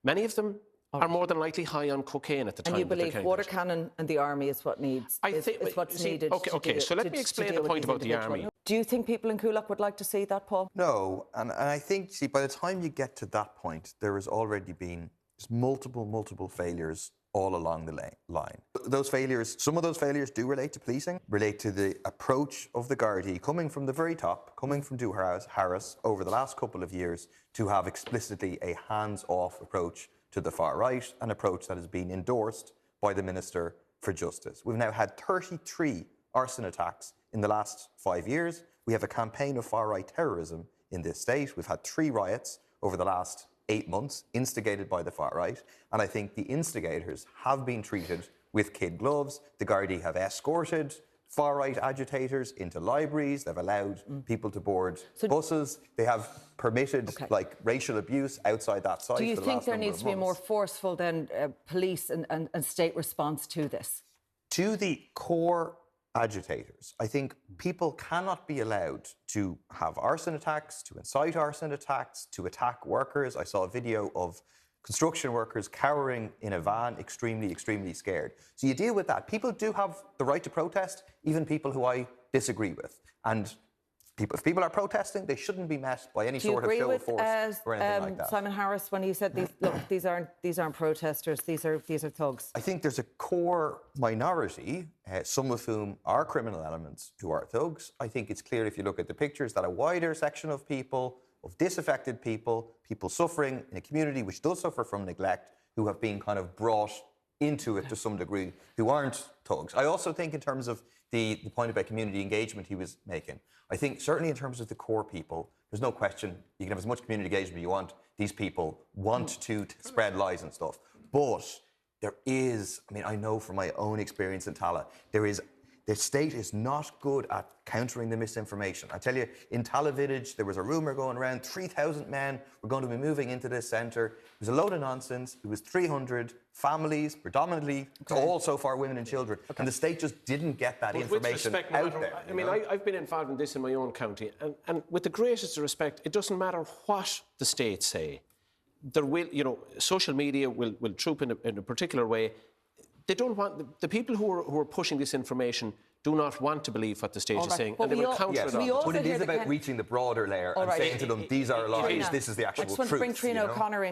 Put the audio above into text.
Many of them are more than likely high on cocaine at the time. And you believe water cannon and the army is what needs? Is what's needed? Okay. So let me explain the point about the army. Do you think people in Coolock would like to see that, Paul? No, and I think, see, by the time you get to that point, there has already been multiple failures all along the line. Those failures, some of those failures do relate to policing, relate to the approach of the Gardaí coming from the very top, coming from Harris over the last couple of years to have explicitly a hands-off approach to the far right, an approach that has been endorsed by the Minister for Justice. We've now had 33 arson attacks in the last 5 years. We have a campaign of far right terrorism in this state. We've had 3 riots over the last 8 months, instigated by the far right. And I think the instigators have been treated with kid gloves. The Gardaí have escorted far right agitators into libraries. They've allowed people to board buses. They have permitted racial abuse outside that site. Do you think there needs to be a more forceful than police and state response to this? To the core agitators, I think people cannot be allowed to have arson attacks, to incite arson attacks, to attack workers. I saw a video of construction workers cowering in a van, extremely scared. So you deal with that. People do have the right to protest, even people who I disagree with. And if people are protesting, they shouldn't be met by any sort of show of force or anything like that. Simon Harris, when he said, these aren't protesters, these are thugs? I think there's a core minority, some of whom are criminal elements, who are thugs. I think it's clear if you look at the pictures that a wider section of people, of disaffected people, people suffering in a community which does suffer from neglect, who have been kind of brought into it to some degree, who aren't thugs. I also think in terms of the point about community engagement he was making, I think certainly in terms of the core people, there's no question you can have as much community engagement as you want. These people want to spread lies and stuff. But there is, I mean, I know from my own experience in Tallaght, the state is not good at countering the misinformation. I tell you, in Tallaght Village, there was a rumour going around, 3,000 men were going to be moving into this centre. It was a load of nonsense. It was 300 families, predominantly, all so far women and children. And the state just didn't get that information out there. I mean, I've been involved in this in my own county, and with the greatest respect, it doesn't matter what the state say. There will, social media will troop in a particular way. They don't want the people who are pushing this information do not want to believe what the state is saying, and they will counter it on. But it is about reaching the broader layer and saying to them, these are lies, this is the actual truth. I just want to bring Trina O'Connor in.